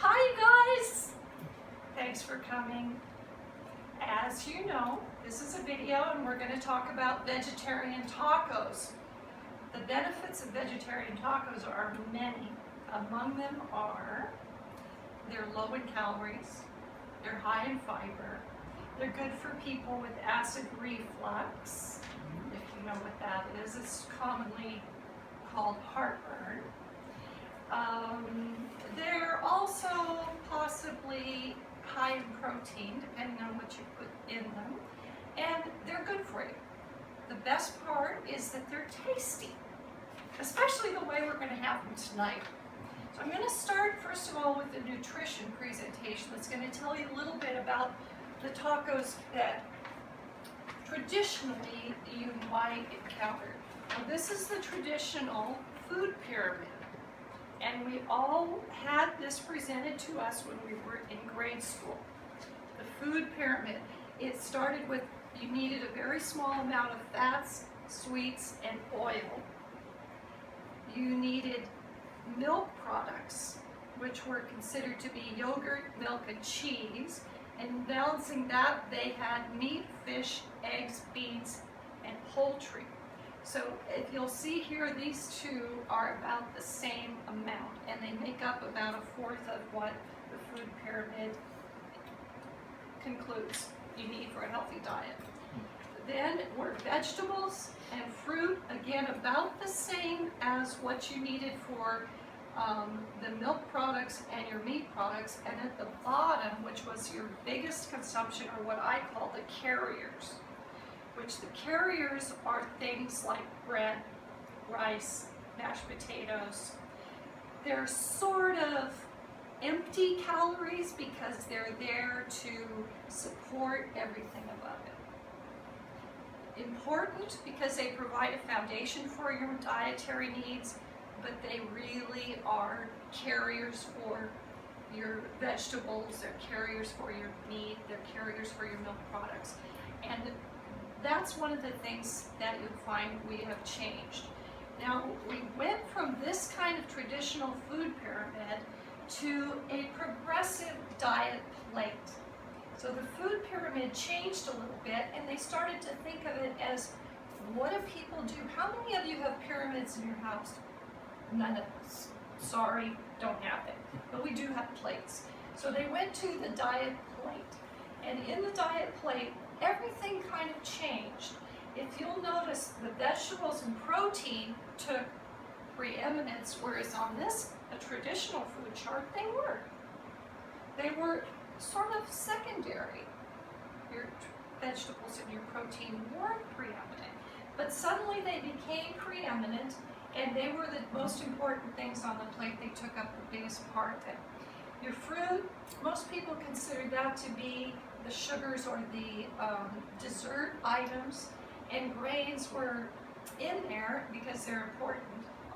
Hi you guys! Thanks for coming. As you know, this is a video and we're going to talk about vegetarian tacos. The benefits of vegetarian tacos are many. Among them are they're low in calories, they're high in fiber, they're good for people with acid reflux, if you know what that is. It's commonly called heartburn. They're also possibly high in protein, depending on what you put in them, and they're good for you. The best part is that they're tasty, especially the way we're going to have them tonight. So I'm going to start first of all with the nutrition presentation that's going to tell you a little bit about the tacos that traditionally you might encounter. Now, this is the traditional food pyramid. And we all had this presented to us when we were in grade school. The food pyramid, it started with, you needed a very small amount of fats, sweets, and oil. You needed milk products, which were considered to be yogurt, milk, and cheese. And balancing that, they had meat, fish, eggs, beans, and poultry. So if you'll see here, these two are about the same amount, and they make up about a fourth of what the food pyramid concludes you need for a healthy diet. Then were vegetables and fruit, again about the same as what you needed for the milk products and your meat products, and at the bottom, which was your biggest consumption, are what I call the carriers. Which the carriers are things like bread, rice, mashed potatoes. They're sort of empty calories because they're there to support everything above it. Important because they provide a foundation for your dietary needs, but they really are carriers for your vegetables, they're carriers for your meat, they're carriers for your milk products. And that's one of the things that you'll find we have changed. Now, we went from this kind of traditional food pyramid to a progressive diet plate. So the food pyramid changed a little bit, and they started to think of it as, what do people do? How many of you have pyramids in your house? None of us. Sorry, don't have it. But we do have plates. So they went to the diet plate. And in the diet plate, everything kind of changed. If you'll notice, the vegetables and protein took preeminence, whereas on this, a traditional food chart, they weren't. They were sort of secondary. Your vegetables and your protein weren't preeminent, but suddenly they became preeminent, and they were the most important things on the plate. They took up the biggest part of it. Your fruit, most people consider that to be the sugars or the dessert items, and grains were in there because they're important.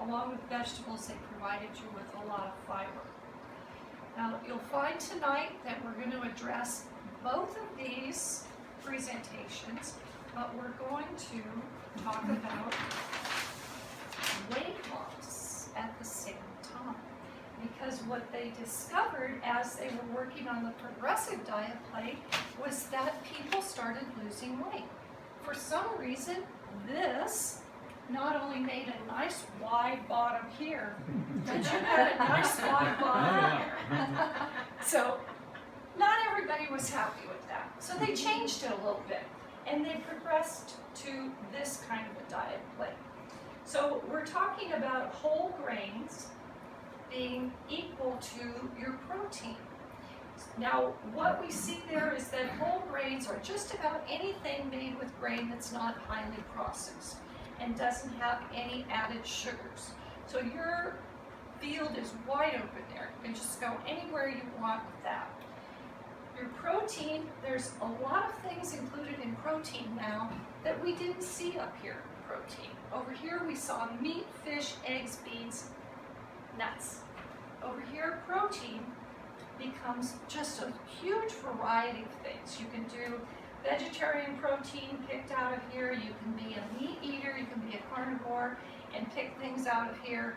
Along with vegetables, they provided you with a lot of fiber. Now, you'll find tonight that we're going to address both of these presentations, but we're going to talk about weight loss at the same time. Because what they discovered as they were working on the progressive diet plate was that people started losing weight. For some reason, this not only made a nice wide bottom here, but you had a nice wide bottom here. So not everybody was happy with that. So they changed it a little bit, and they progressed to this kind of a diet plate. So we're talking about whole grains being equal to your protein. Now, what we see there is that whole grains are just about anything made with grain that's not highly processed and doesn't have any added sugars. So your field is wide open there. You can just go anywhere you want with that. Your protein, there's a lot of things included in protein now that we didn't see up here in protein. Over here we saw meat, fish, eggs, beans, nuts. Over here, protein becomes just a huge variety of things. You can do vegetarian protein picked out of here. You can be a meat eater. You can be a carnivore and pick things out of here.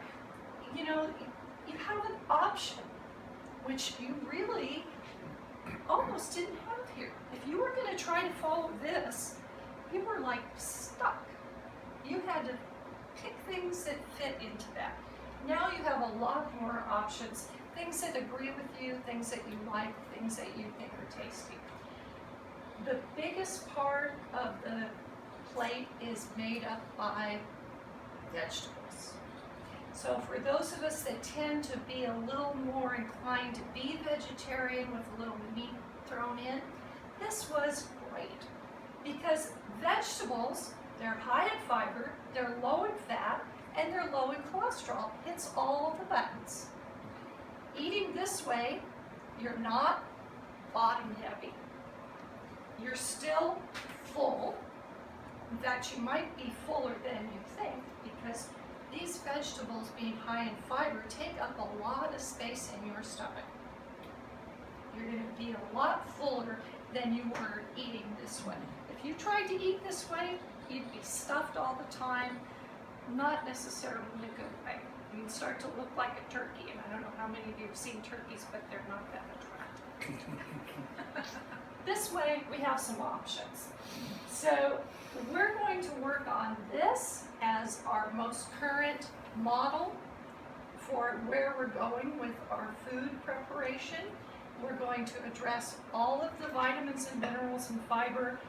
You know, you have an option. which you really almost didn't have here. If you were going to try to follow this, you were like stuck. You had to pick things that fit into that. Now you have a lot more options, things that agree with you, things that you like, things that you think are tasty. The biggest part of the plate is made up by vegetables. So for those of us that tend to be a little more inclined to be vegetarian with a little meat thrown in, this was great. Because vegetables, they're high in fiber, they're low in fat, and they're low in cholesterol. Hits all of the buttons. Eating this way, you're not bottom heavy. You're still full. In fact, you might be fuller than you think because these vegetables being high in fiber take up a lot of space in your stomach. You're going to be a lot fuller than you were eating this way. If you tried to eat this way, you'd be stuffed all the time, not necessarily in a good way. You'd start to look like a turkey, and I don't know how many of you have seen turkeys, but they're not that attractive. This way, we have some options. So we're going to work on this as our most current model for where we're going with our food preparation. We're going to address all of the vitamins and minerals and fiber,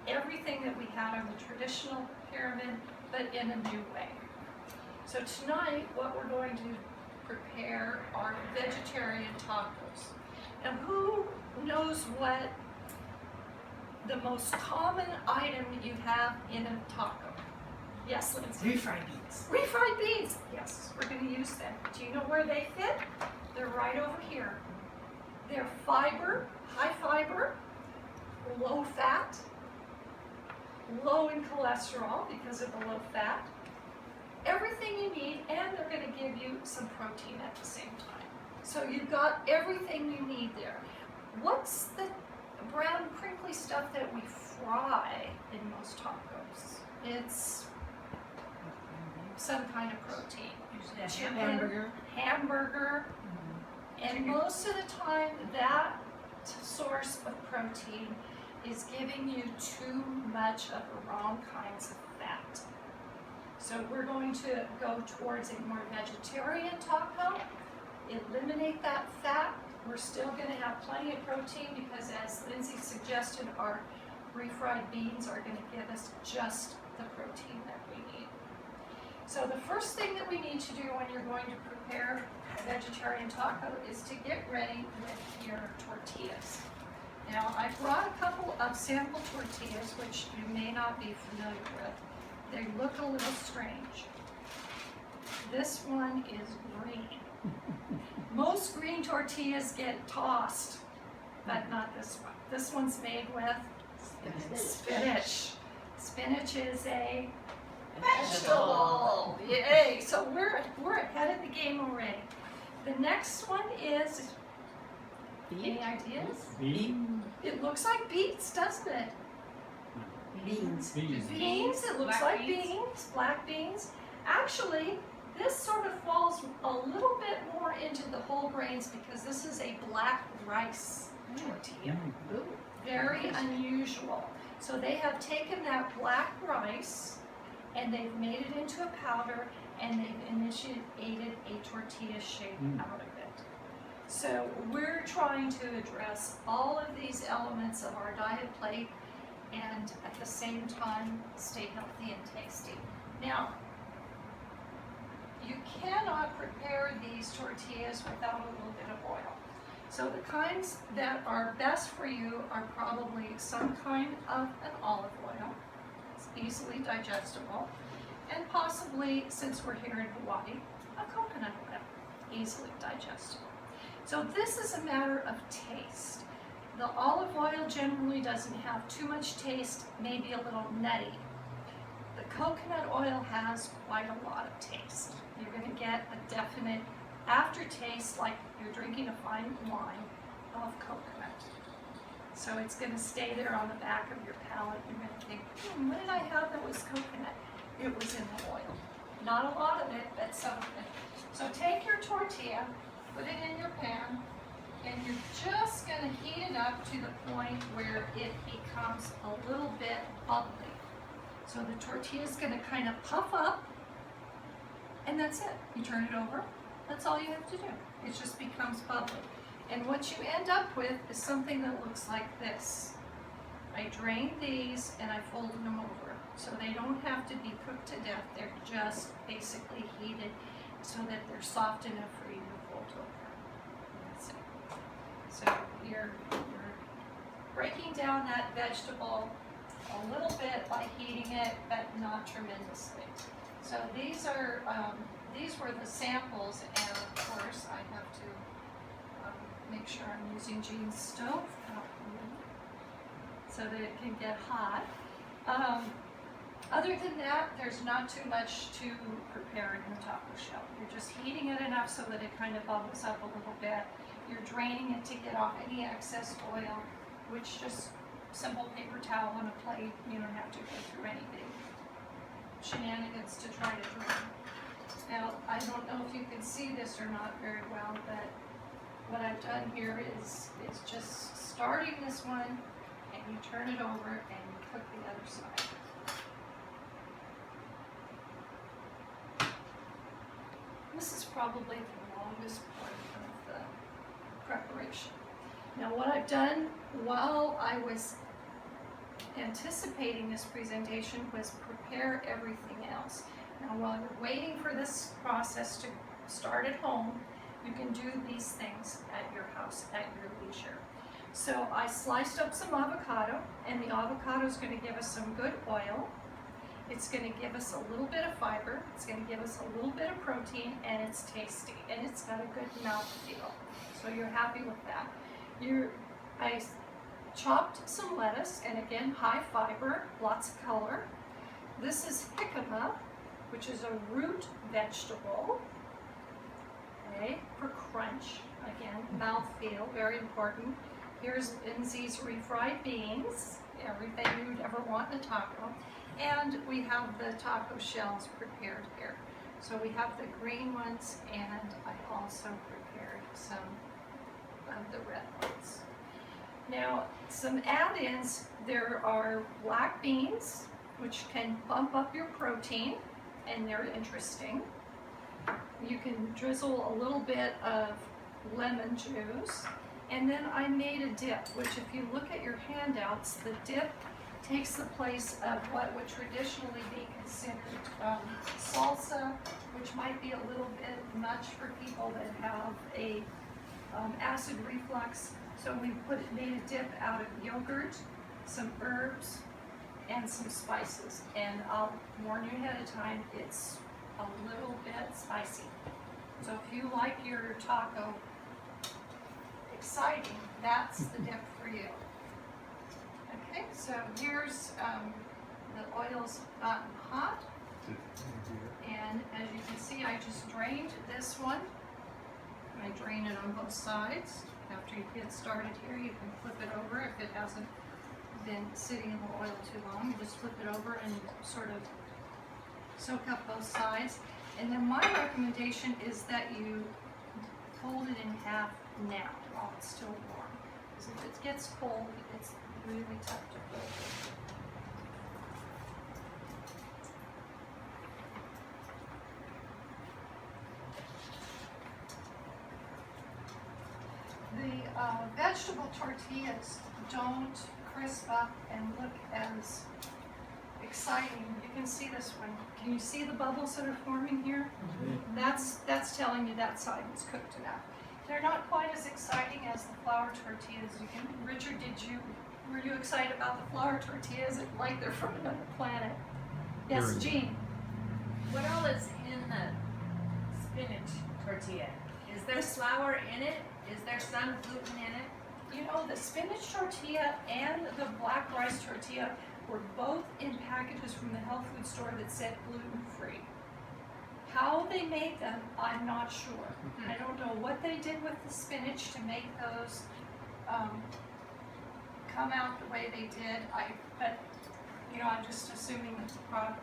everything that we had on the traditional pyramid, but in a new way. So tonight, what we're going to prepare are vegetarian tacos. Now, who knows what the most common item you have in a taco? Yes, Lindsay? Refried beans. Refried beans. Yes, we're going to use them. Do you know where they fit? They're right over here. They're fiber, high fiber, low fat, low in cholesterol because of the low fat. Everything you need, and they're going to give you some protein at the same time. So you've got everything you need there. What's the brown crinkly stuff that we fry in most tacos? It's some kind of protein. Chicken, hamburger, and most of the time that source of protein is giving you too much of the wrong kinds of fat. So we're going to go towards a more vegetarian taco, eliminate that fat. We're still going to have plenty of protein because, as Lindsay suggested, our refried beans are going to give us just the protein that we need. So the first thing that we need to do when you're going to prepare a vegetarian taco is to get ready with your tortillas. Now, I brought a couple of sample tortillas, which you may not be familiar with. They look a little strange. This one is green. Most green tortillas get tossed, but not this one. This one's made with spinach. Spinach is a vegetable. Yay! So we're ahead of the game already. The next one is, any ideas? Beans. It looks like beets, doesn't it? Beans. Beans, it looks like beans, black beans. Actually, this sort of falls a little bit more into the whole grains because this is a black rice tortilla. Very unusual. So they have taken that black rice and they've made it into a powder and they've initiated a tortilla shape out of it. So we're trying to address all of these elements of our diet plate and at the same time stay healthy and tasty. Now, you cannot prepare these tortillas without a little bit of oil. So the kinds that are best for you are probably some kind of an olive oil. It's easily digestible. And possibly, since we're here in Hawaii, a coconut oil, easily digestible. So this is a matter of taste. The olive oil generally doesn't have too much taste, maybe a little nutty. The coconut oil has quite a lot of taste. You're going to get a definite aftertaste like you're drinking a fine wine of coconut. So it's going to stay there on the back of your palate. You're going to think, what did I have that was coconut? It was in the oil. Not a lot of it, but some of it. So take your tortilla, put it in your pan, gonna heat it up to the point where it becomes a little bit bubbly. So the tortilla is gonna kind of puff up, and that's it. You turn it over, that's all you have to do. It just becomes bubbly. And what you end up with is something that looks like this. I drain these and I fold them over. So they don't have to be cooked to death, they're just basically heated so that they're soft enough for you to fold over. That's it. So you're breaking down that vegetable a little bit by heating it, but not tremendously. So these were the samples, and of course I have to make sure I'm using Jean's stove top so that it can get hot. Other than that, there's not too much to prepare in the taco shell. You're just heating it enough so that it kind of bubbles up a little bit. You're draining it to get off any excess oil, which just simple paper towel on a plate. You don't have to go through any big shenanigans to try to drain. Now, I don't know if you can see this or not very well, but what I've done here is just starting this one, and you turn it over and you cook the other side. This is probably the longest part of the preparation. Now what I've done while I was anticipating this presentation was prepare everything else. Now while you're waiting for this process to start at home, you can do these things at your house at your leisure. So I sliced up some avocado, and the avocado is going to give us some good oil. It's going to give us a little bit of fiber, it's going to give us a little bit of protein, and it's tasty, and it's got a good mouthfeel. So you're happy with that. I chopped some lettuce, and again, high fiber, lots of color. This is jicama, which is a root vegetable, okay, for crunch. Again, mouthfeel, very important. Here's Lindsay's refried beans, everything you'd ever want in a taco. And we have the taco shells prepared here. So we have the green ones, and I also prepared some of the red ones. Now, some add-ins, there are black beans, which can bump up your protein, and they're interesting. You can drizzle a little bit of lemon juice, and then I made a dip, which if you look at your handouts, the dip takes the place of what would traditionally be considered salsa, which might be a little bit much for people that have a acid reflux. So we made a dip out of yogurt, some herbs, and some spices. And I'll warn you ahead of time, it's a little bit spicy. So if you like your taco exciting, that's the dip for you. Okay, so here's the oil's gotten hot, and as you can see, I just drained this one. I drain it on both sides. After you get started here, you can flip it over if it hasn't been sitting in the oil too long. You just flip it over and sort of soak up both sides. And then my recommendation is that you fold it in half now while it's still warm. Because if it gets cold, it's really tough to fold. The vegetable tortillas don't crisp up and look as exciting. You can see this one. Can you see the bubbles that are forming here? Mm-hmm. That's telling you that side is cooked enough. They're not quite as exciting as the flour tortillas. Richard, were you excited about the flour tortillas? Like they're from another planet? Yes, Jean. What all is in the spinach tortilla? Is there flour in it? Is there some gluten in it? You know, the spinach tortilla and the black rice tortilla were both in packages from the health food store that said gluten-free. How they made them, I'm not sure. I don't know what they did with the spinach to make those come out the way they did. But you know, I'm just assuming that the product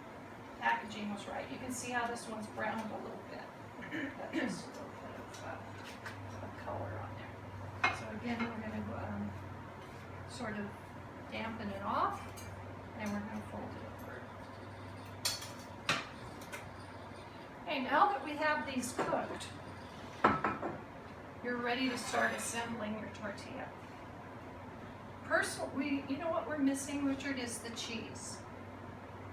packaging was right. You can see how this one's browned a little bit. That's just a little bit of color on there. So again, we're going to sort of dampen it off, and we're gonna fold it over. Okay, now that we have these cooked, you're ready to start assembling your tortilla. First, you know what we're missing, Richard, is the cheese.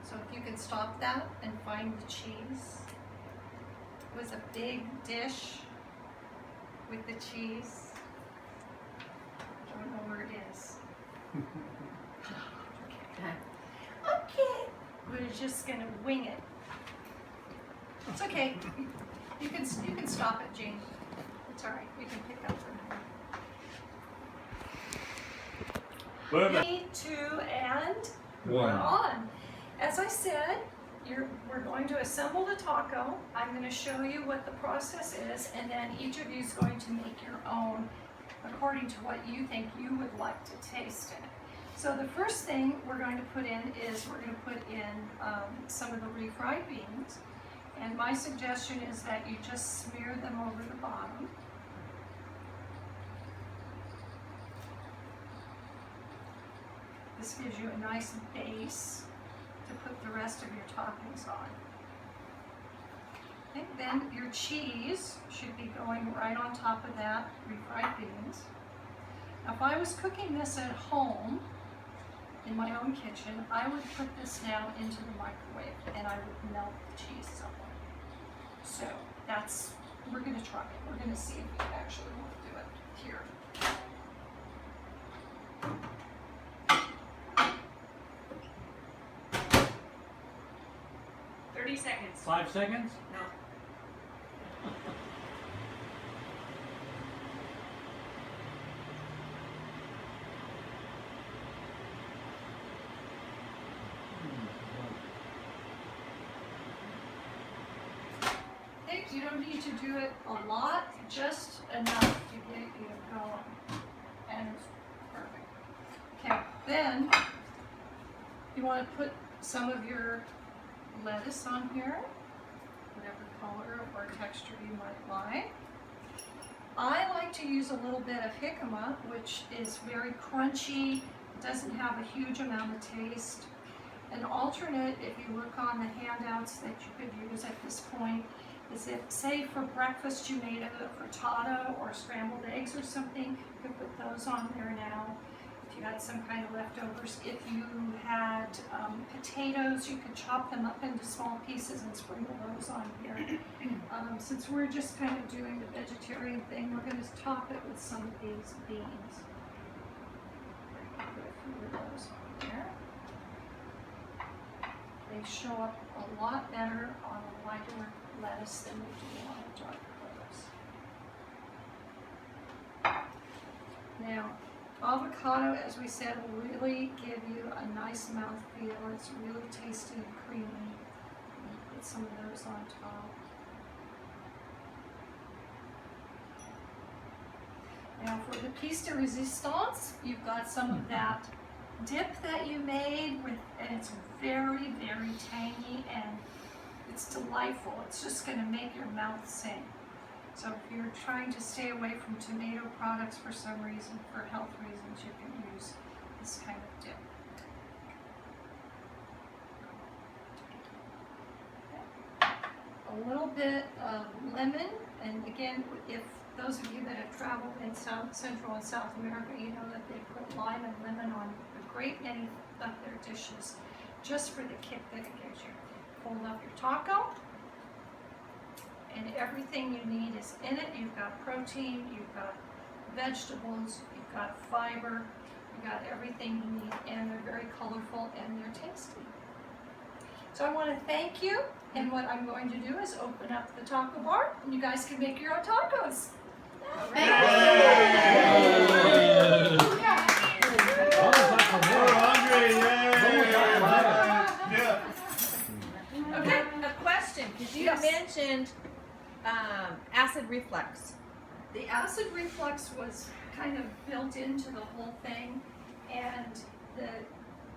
So if you could stop that and find the cheese. It was a big dish with the cheese. I don't know where it is. Okay. We're just gonna wing it. It's okay. You can stop it, Jean. It's all right. We can pick up from here. 3, 2, and we're on. As I said, we're going to assemble the taco. I'm going to show you what the process is, and then each of you is going to make your own according to what you think you would like to taste in it. So the first thing we're going to put in is we're going to put in some of the refried beans. And my suggestion is that you just smear them over the bottom. This gives you a nice base to put the rest of your toppings on. Okay, then your cheese should be going right on top of that refried beans. Now if I was cooking this at home, in my own kitchen, I would put this now into the microwave and I would melt the cheese somewhat. So we're gonna try it. We're gonna see if we actually want to do it here. 30 seconds. 5 seconds? No. Okay, you don't need to do it a lot, just enough to get you going. And it's perfect. Okay, then you want to put some of your lettuce on here, whatever color or texture you might like. I like to use a little bit of jicama, which is very crunchy, doesn't have a huge amount of taste. An alternate, if you look on the handouts that you could use at this point, is if, say for breakfast you made a frittata or scrambled eggs or something, you could put those on there now. If you had some kind of leftovers, if you had potatoes, you could chop them up into small pieces and sprinkle those on here. Since we're just kind of doing the vegetarian thing, we're going to top it with some of these beans. Put a few of those on there. They show up a lot better on a lighter lettuce than we do on a darker lettuce. Now, avocado, as we said, will really give you a nice mouthfeel. It's really tasty and creamy. Put some of those on top. Now for the piece de resistance, you've got some of that dip that you made and it's very, very tangy and it's delightful. It's just going to make your mouth sing. So if you're trying to stay away from tomato products for some reason, for health reasons, you can use this kind of dip. Okay. A little bit of lemon, and again, if those of you that have traveled in Central and South America, you know that they put lime and lemon on a great many of their dishes, just for the kick that it gives you. Fold up your taco. And everything you need is in it. You've got protein, you've got vegetables, you've got fiber, you've got everything you need, and they're very colorful and they're tasty. So I want to thank you, and what I'm going to do is open up the taco bar, and you guys can make your own tacos. Okay, a question, because you Yes. mentioned acid reflux. The acid reflux was kind of built into the whole thing, and the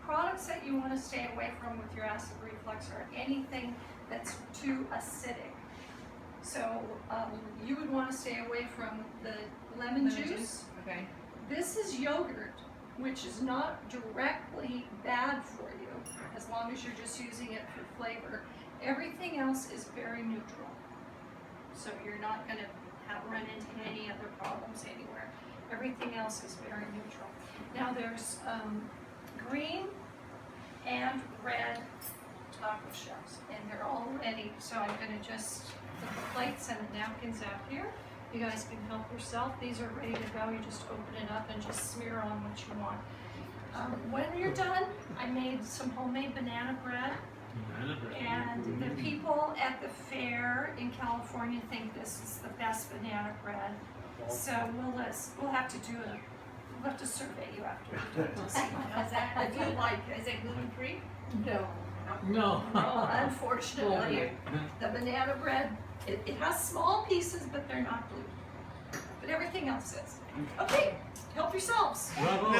products that you want to stay away from with your acid reflux are anything that's too acidic. So you would want to stay away from the lemon juice. Okay. This is yogurt, which is not directly bad for you, as long as you're just using it for flavor. Everything else is very neutral. So you're not gonna run into any other problems anywhere. Everything else is very neutral. Now there's green and red taco shells, and they're all ready. So I'm gonna just put the plates and the napkins out here. You guys can help yourself. These are ready to go. You just open it up and just smear on what you want. When you're done, I made some homemade banana bread. And the people at the fair in California think this is the best banana bread. So we'll have to survey you after we do it to see. Is that, do you like, is it gluten free? No, No. no, unfortunately, the banana bread, it has small pieces, but they're not gluten. But everything else is. Okay, help yourselves. Bravo.